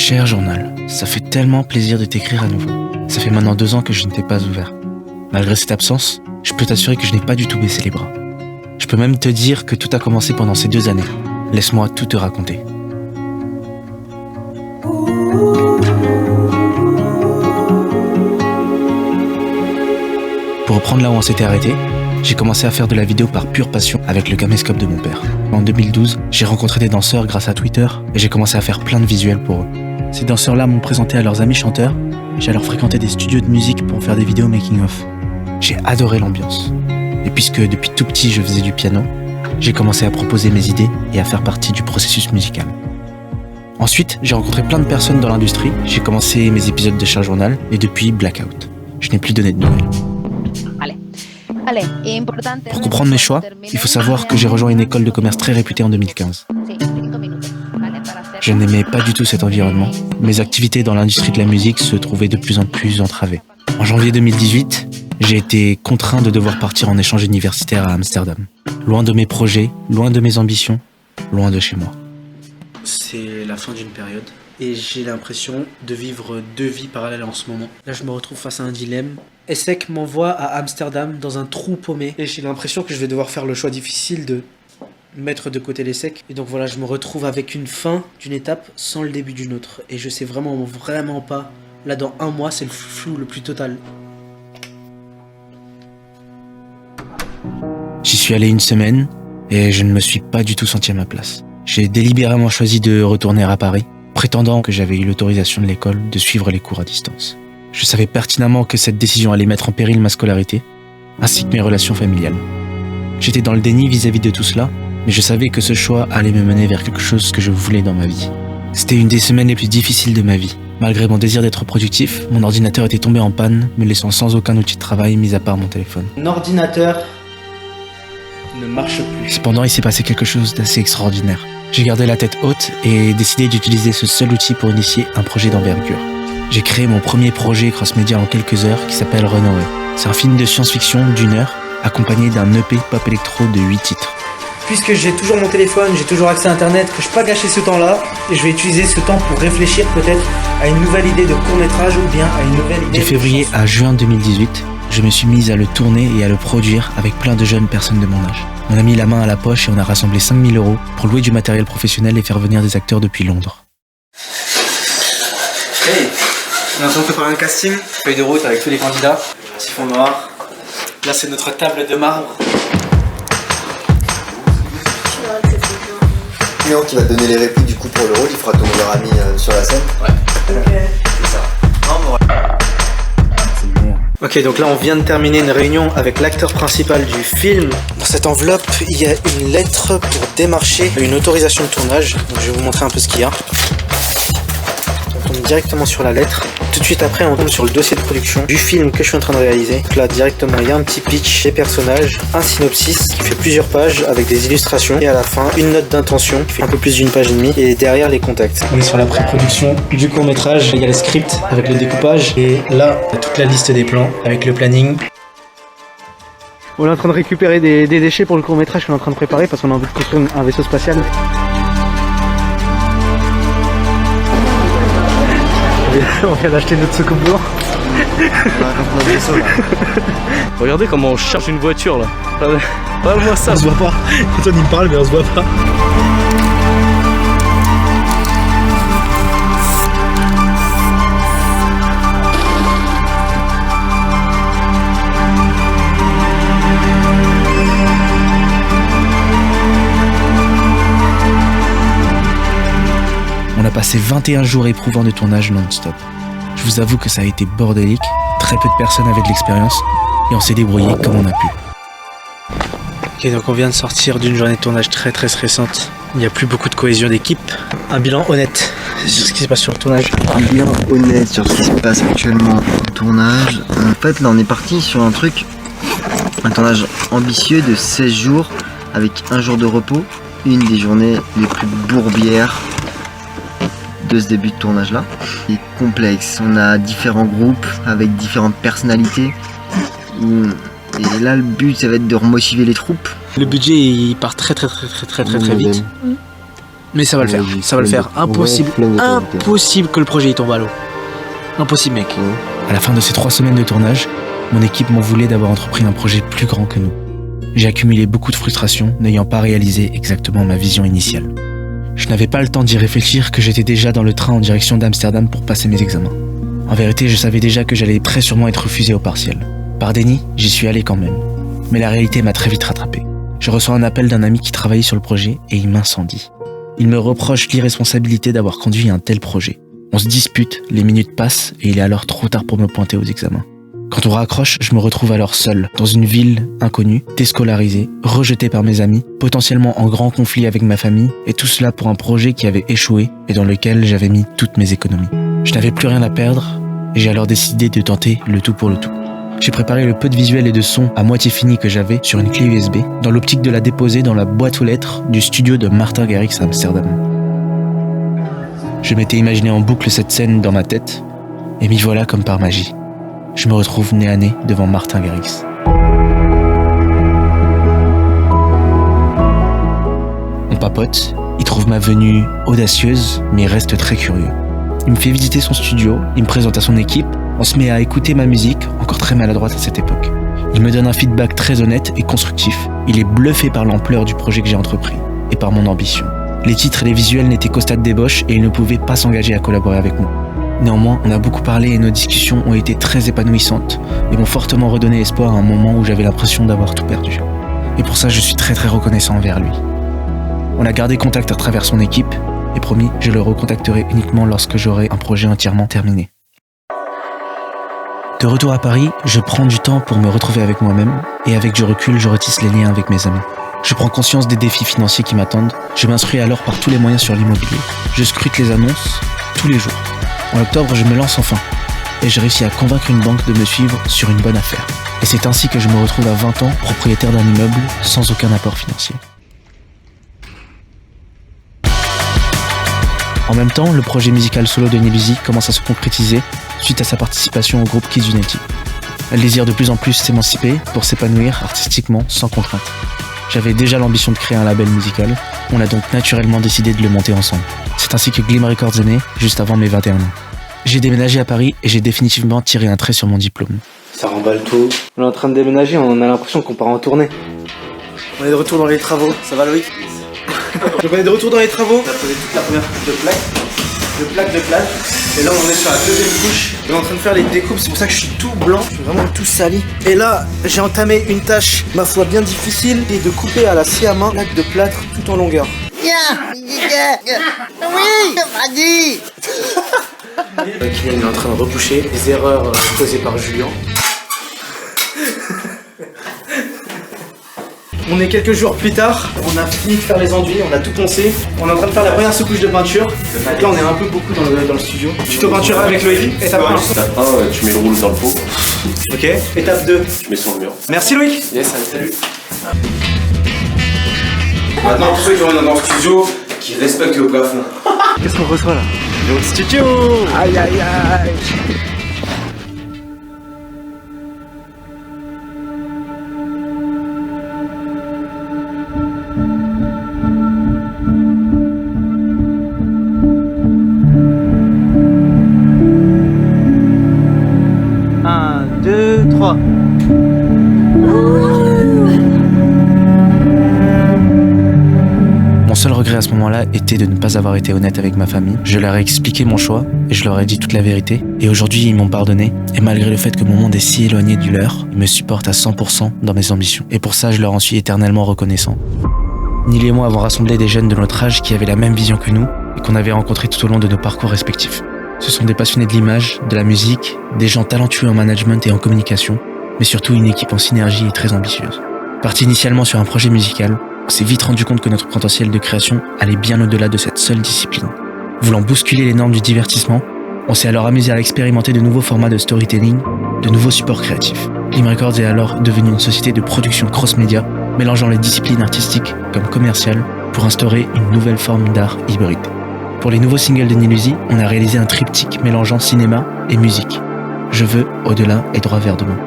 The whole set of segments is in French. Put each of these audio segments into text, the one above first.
Cher journal, ça fait tellement plaisir de t'écrire à nouveau. Ça fait maintenant 2 ans que je ne t'ai pas ouvert. Malgré cette absence, je peux t'assurer que je n'ai pas du tout baissé les bras. Je peux même te dire que tout a commencé pendant ces 2 années. Laisse-moi tout te raconter. Pour reprendre là où on s'était arrêté, j'ai commencé à faire de la vidéo par pure passion avec le caméscope de mon père. En 2012, j'ai rencontré des danseurs grâce à Twitter et j'ai commencé à faire plein de visuels pour eux. Ces danseurs-là m'ont présenté à leurs amis chanteurs et j'ai alors fréquenté des studios de musique pour faire des vidéos making-of. J'ai adoré l'ambiance. Et puisque depuis tout petit je faisais du piano, j'ai commencé à proposer mes idées et à faire partie du processus musical. Ensuite, j'ai rencontré plein de personnes dans l'industrie, j'ai commencé mes épisodes de Cher Journal et depuis Blackout. Je n'ai plus donné de nouvelles. Pour comprendre mes choix, il faut savoir que j'ai rejoint une école de commerce très réputée en 2015. Je n'aimais pas du tout cet environnement. Mes activités dans l'industrie de la musique se trouvaient de plus en plus entravées. En janvier 2018, j'ai été contraint de devoir partir en échange universitaire à Amsterdam. Loin de mes projets, loin de mes ambitions, loin de chez moi. C'est la fin d'une période et j'ai l'impression de vivre 2 vies parallèles en ce moment. Là, je me retrouve face à un dilemme. ESSEC m'envoie à Amsterdam dans un trou paumé et j'ai l'impression que je vais devoir faire le choix difficile de mettre de côté l'ESSEC. Et donc voilà, je me retrouve avec une fin d'une étape sans le début d'une autre. Et je sais vraiment pas. Là, dans 1 mois, c'est le flou le plus total. J'y suis allé 1 semaine et je ne me suis pas du tout senti à ma place. J'ai délibérément choisi de retourner à Paris, prétendant que j'avais eu l'autorisation de l'école de suivre les cours à distance. Je savais pertinemment que cette décision allait mettre en péril ma scolarité, ainsi que mes relations familiales. J'étais dans le déni vis-à-vis de tout cela, mais je savais que ce choix allait me mener vers quelque chose que je voulais dans ma vie. C'était une des semaines les plus difficiles de ma vie. Malgré mon désir d'être productif, mon ordinateur était tombé en panne, me laissant sans aucun outil de travail mis à part mon téléphone. Mon ordinateur ne marche plus. Cependant, il s'est passé quelque chose d'assez extraordinaire. J'ai gardé la tête haute et décidé d'utiliser ce seul outil pour initier un projet d'envergure. J'ai créé mon premier projet cross-média en quelques heures qui s'appelle Runaway. C'est un film de science-fiction d'1 heure, accompagné d'un EP pop électro de 8 titres. Puisque j'ai toujours mon téléphone, j'ai toujours accès à internet, que je ne peux pas gâcher ce temps-là, et je vais utiliser ce temps pour réfléchir peut-être à une nouvelle idée de court-métrage ou bien à une nouvelle idée... De février à juin 2018, je me suis mise à le tourner et à le produire avec plein de jeunes personnes de mon âge. On a mis la main à la poche et on a rassemblé 5 000 € pour louer du matériel professionnel et faire venir des acteurs depuis Londres. Hey, on est en train de préparer un casting, feuille de route avec tous les candidats, petit fond noir. Là c'est notre table de marbre. Qui va donner les répliques du coup pour le rôle, il fera ton meilleur ami sur la scène. Ouais. Ok. C'est ça. Non, Ok, donc là on vient de terminer une réunion avec l'acteur principal du film. Dans cette enveloppe, il y a une lettre pour démarcher une autorisation de tournage. Donc je vais vous montrer un peu ce qu'il y a. On tombe directement sur la lettre. Tout de suite après, on tombe sur le dossier de production du film que je suis en train de réaliser. Donc là, directement, il y a un petit pitch des personnages, un synopsis qui fait plusieurs pages avec des illustrations et à la fin, une note d'intention qui fait un peu plus d'1 page et demie et derrière les contacts. On est sur la pré-production du court-métrage. Il y a le script avec le découpage et là, il y a toute la liste des plans avec le planning. On est en train de récupérer des déchets pour le court-métrage qu'on est en train de préparer parce qu'on a envie de construire un vaisseau spatial. On vient d'acheter notre soucoupe blanc. Regardez comment on cherche une voiture là. Regarde-moi ça. On se voit pas. Antoine il me parle mais on se voit pas. On a passé 21 jours éprouvants de tournage non-stop. Je vous avoue que ça a été bordélique, très peu de personnes avaient de l'expérience et on s'est débrouillé comme on a pu. Ok, donc on vient de sortir d'une journée de tournage très stressante. Il n'y a plus beaucoup de cohésion d'équipe. Un bilan honnête sur ce qui se passe sur le tournage. Un bilan honnête sur ce qui se passe actuellement au tournage. En fait, là on est parti sur un tournage ambitieux de 16 jours avec 1 jour de repos. Une des journées les plus bourbières de ce début de tournage là. C'est complexe, on a différents groupes avec différentes personnalités et là le but ça va être de remotiver les troupes. Le budget il part très vite. Mais ça va le faire, ça va le faire. Impossible, impossible que le projet il tombe à l'eau. Impossible, mec. À la fin de ces 3 semaines de tournage, mon équipe m'en voulait d'avoir entrepris un projet plus grand que nous. J'ai accumulé beaucoup de frustration, n'ayant pas réalisé exactement ma vision initiale. Je n'avais pas le temps d'y réfléchir que j'étais déjà dans le train en direction d'Amsterdam pour passer mes examens. En vérité, je savais déjà que j'allais très sûrement être refusé au partiel. Par déni, j'y suis allé quand même. Mais la réalité m'a très vite rattrapé. Je reçois un appel d'un ami qui travaillait sur le projet et il m'incendie. Il me reproche l'irresponsabilité d'avoir conduit un tel projet. On se dispute, les minutes passent et il est alors trop tard pour me pointer aux examens. Quand on raccroche, je me retrouve alors seul, dans une ville inconnue, déscolarisé, rejeté par mes amis, potentiellement en grand conflit avec ma famille, et tout cela pour un projet qui avait échoué et dans lequel j'avais mis toutes mes économies. Je n'avais plus rien à perdre et j'ai alors décidé de tenter le tout pour le tout. J'ai préparé le peu de visuels et de sons à moitié fini que j'avais sur une clé USB, dans l'optique de la déposer dans la boîte aux lettres du studio de Martin Garrix à Amsterdam. Je m'étais imaginé en boucle cette scène dans ma tête, et m'y voilà comme par magie. Je me retrouve nez à nez devant Martin Garrix. On papote, il trouve ma venue audacieuse, mais reste très curieux. Il me fait visiter son studio, il me présente à son équipe, on se met à écouter ma musique, encore très maladroite à cette époque. Il me donne un feedback très honnête et constructif. Il est bluffé par l'ampleur du projet que j'ai entrepris, et par mon ambition. Les titres et les visuels n'étaient qu'au stade d'ébauche et il ne pouvait pas s'engager à collaborer avec moi. Néanmoins, on a beaucoup parlé et nos discussions ont été très épanouissantes et m'ont fortement redonné espoir à un moment où j'avais l'impression d'avoir tout perdu. Et pour ça, je suis très reconnaissant envers lui. On a gardé contact à travers son équipe et promis, je le recontacterai uniquement lorsque j'aurai un projet entièrement terminé. De retour à Paris, je prends du temps pour me retrouver avec moi-même et avec du recul, je retisse les liens avec mes amis. Je prends conscience des défis financiers qui m'attendent. Je m'instruis alors par tous les moyens sur l'immobilier. Je scrute les annonces tous les jours. En octobre, je me lance enfin et je réussis à convaincre une banque de me suivre sur une bonne affaire. Et c'est ainsi que je me retrouve à 20 ans propriétaire d'un immeuble sans aucun apport financier. En même temps, le projet musical solo de Nilusi commence à se concrétiser suite à sa participation au groupe Kids Unity. Elle désire de plus en plus s'émanciper pour s'épanouir artistiquement sans contrainte. J'avais déjà l'ambition de créer un label musical, on a donc naturellement décidé de le monter ensemble. C'est ainsi que Glim Records est né, juste avant mes 21 ans. J'ai déménagé à Paris et j'ai définitivement tiré un trait sur mon diplôme. Ça remballe tout. On est en train de déménager, on a l'impression qu'on part en tournée. On est de retour dans les travaux, ça va Loïc? Donc on est de retour dans les travaux. On a posé toute la première couche de plaques. Et là on est sur la deuxième couche. On est en train de faire les découpes, c'est pour ça que je suis tout blanc, je suis vraiment tout sali. Et là j'ai entamé une tâche, ma foi bien difficile, et de couper à la scie à main plaque de plâtre tout en longueur. Oui, vas-y. Kylian est en train de retoucher les erreurs causées par Julien. On est quelques jours plus tard, on a fini de faire les enduits, on a tout poncé. On est en train de faire la première sous-couche de peinture. Donc là on est un peu beaucoup dans le studio. Tuto peinture avec Loïc, étape 1. Étape 1, tu mets le rouleau dans le pot, Ok, étape 2. tu mets sur le mur. Merci Loïc. Yes, salut. Maintenant, tous ceux qui vont dans le studio, qui respectent le plafond. Qu'est-ce qu'on reçoit là? Le studio. Aïe aïe aïe. Un, deux, trois. Mon seul regret à ce moment-là était de ne pas avoir été honnête avec ma famille. Je leur ai expliqué mon choix et je leur ai dit toute la vérité. Et aujourd'hui, ils m'ont pardonné. Et malgré le fait que mon monde est si éloigné du leur, ils me supportent à 100% dans mes ambitions. Et pour ça, je leur en suis éternellement reconnaissant. Nili et moi avons rassemblé des jeunes de notre âge qui avaient la même vision que nous et qu'on avait rencontrés tout au long de nos parcours respectifs. Ce sont des passionnés de l'image, de la musique, des gens talentueux en management et en communication, mais surtout une équipe en synergie et très ambitieuse. Parti initialement sur un projet musical, on s'est vite rendu compte que notre potentiel de création allait bien au-delà de cette seule discipline. Voulant bousculer les normes du divertissement, on s'est alors amusé à expérimenter de nouveaux formats de storytelling, de nouveaux supports créatifs. Glim Records est alors devenue une société de production cross-média, mélangeant les disciplines artistiques comme commerciales pour instaurer une nouvelle forme d'art hybride. Pour les nouveaux singles de Nilusi, on a réalisé un triptyque mélangeant cinéma et musique. Je veux, au-delà et droit vers demain.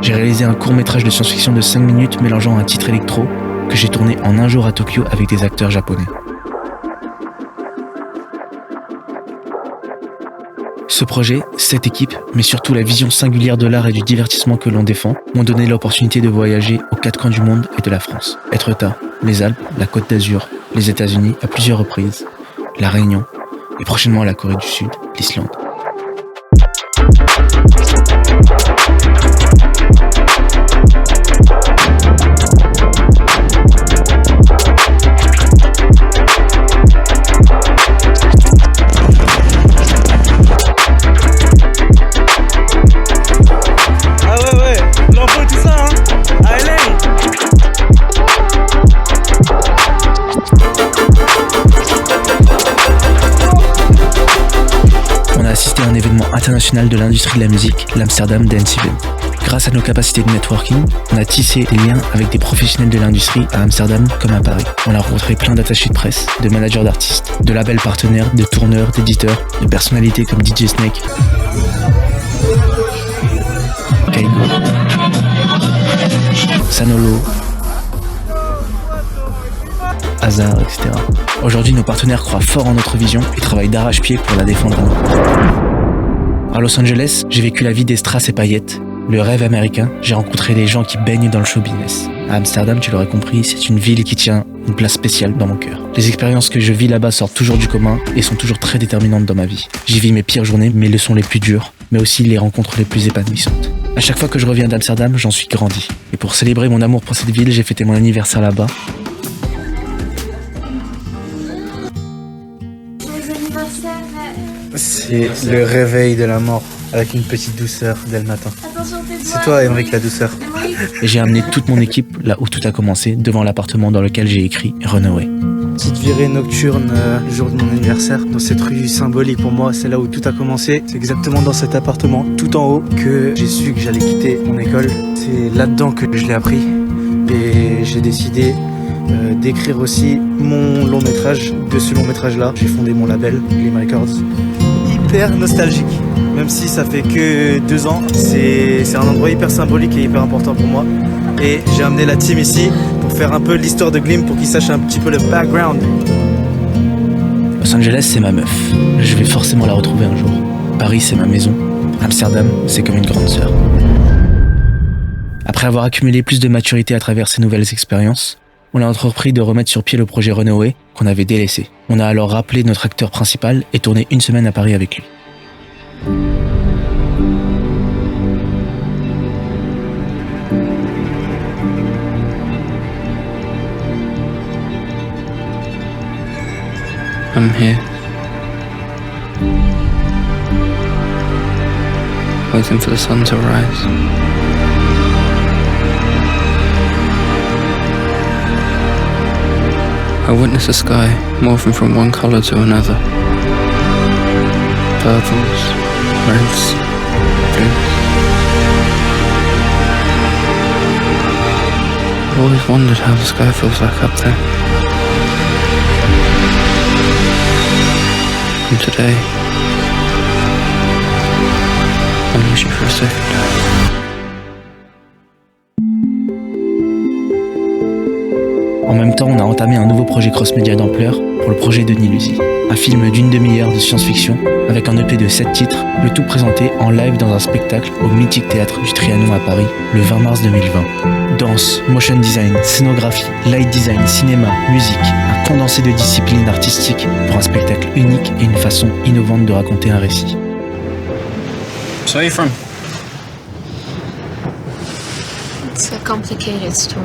J'ai réalisé un court-métrage de science-fiction de 5 minutes mélangeant un titre électro, que j'ai tourné en un jour à Tokyo avec des acteurs japonais. Ce projet, cette équipe, mais surtout la vision singulière de l'art et du divertissement que l'on défend, m'ont donné l'opportunité de voyager aux 4 coins du monde et de la France. Etretat, les Alpes, la Côte d'Azur, les États-Unis à plusieurs reprises, la Réunion et prochainement la Corée du Sud, l'Islande. Un événement international de l'industrie de la musique, l'Amsterdam Dance Event. Grâce à nos capacités de networking, on a tissé des liens avec des professionnels de l'industrie à Amsterdam comme à Paris. On a rencontré plein d'attachés de presse, de managers d'artistes, de labels partenaires, de tourneurs, d'éditeurs, de personnalités comme DJ Snake, Kaigo, Sanolo, Hazard, etc. Aujourd'hui, nos partenaires croient fort en notre vision et travaillent d'arrache-pied pour la défendre à nos côtés. À Los Angeles, j'ai vécu la vie des strass et paillettes, le rêve américain, j'ai rencontré des gens qui baignent dans le show business. À Amsterdam, tu l'aurais compris, c'est une ville qui tient une place spéciale dans mon cœur. Les expériences que je vis là-bas sortent toujours du commun et sont toujours très déterminantes dans ma vie. J'y vis mes pires journées, mes leçons les plus dures, mais aussi les rencontres les plus épanouissantes. À chaque fois que je reviens d'Amsterdam, j'en suis grandi. Et pour célébrer mon amour pour cette ville, j'ai fêté mon anniversaire là-bas. C'est le réveil de la mort avec une petite douceur dès le matin. C'est toi, Henrik, la douceur. Et j'ai amené toute mon équipe là où tout a commencé, devant l'appartement dans lequel j'ai écrit Runaway. Petite virée nocturne le jour de mon anniversaire, dans cette rue symbolique pour moi, c'est là où tout a commencé. C'est exactement dans cet appartement, tout en haut, que j'ai su que j'allais quitter mon école. C'est là-dedans que je l'ai appris et j'ai décidé d'écrire aussi mon long métrage. De ce long métrage là, j'ai fondé mon label, Glim Records. Hyper nostalgique, même si ça fait que 2 ans, c'est un endroit hyper symbolique et hyper important pour moi. Et j'ai amené la team ici pour faire un peu l'histoire de Glim, pour qu'ils sachent un petit peu le background. Los Angeles, c'est ma meuf. Je vais forcément la retrouver un jour. Paris, c'est ma maison. Amsterdam, c'est comme une grande sœur. Après avoir accumulé plus de maturité à travers ces nouvelles expériences, on a entrepris de remettre sur pied le projet Runaway qu'on avait délaissé. On a alors rappelé notre acteur principal et tourné 1 semaine à Paris avec lui. I'm here, waiting for the sun to rise. I witness a sky morphing from one colour to another. Purples, reds, blues. I've always wondered how the sky feels like up there. And today, I wish you for a second. En même temps, on a entamé un nouveau projet cross-média d'ampleur pour le projet Denis Luzy. Un film d'1 demi-heure de science-fiction avec un EP de 7 titres, le tout présenté en live dans un spectacle au mythique théâtre du Trianon à Paris le 20 mars 2020. Danse, motion design, scénographie, light design, cinéma, musique, un condensé de disciplines artistiques pour un spectacle unique et une façon innovante de raconter un récit. So where are you from? It's a complicated story.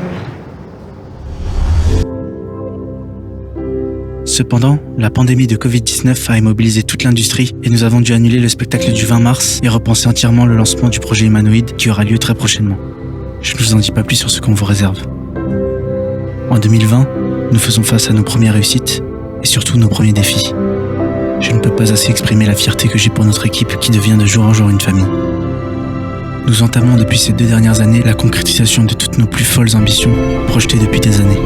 Cependant, la pandémie de Covid-19 a immobilisé toute l'industrie et nous avons dû annuler le spectacle du 20 mars et repenser entièrement le lancement du projet Humanoid qui aura lieu très prochainement. Je ne vous en dis pas plus sur ce qu'on vous réserve. En 2020, nous faisons face à nos premières réussites et surtout nos premiers défis. Je ne peux pas assez exprimer la fierté que j'ai pour notre équipe qui devient de jour en jour une famille. Nous entamons depuis ces 2 dernières années la concrétisation de toutes nos plus folles ambitions projetées depuis des années.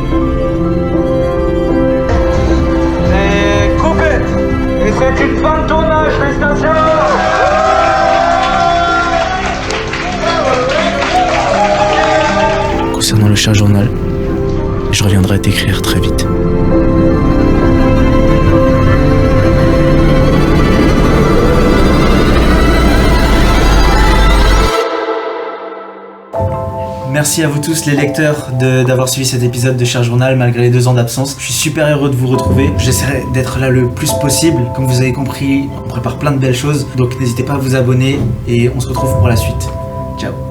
C'est une fin de tournage, félicitations! Concernant le chat journal, Je reviendrai t'écrire très vite. Merci à vous tous les lecteurs d'avoir suivi cet épisode de Cher Journal malgré les 2 ans d'absence. Je suis super heureux de vous retrouver. J'essaierai d'être là le plus possible. Comme vous avez compris, on prépare plein de belles choses. Donc n'hésitez pas à vous abonner et on se retrouve pour la suite. Ciao.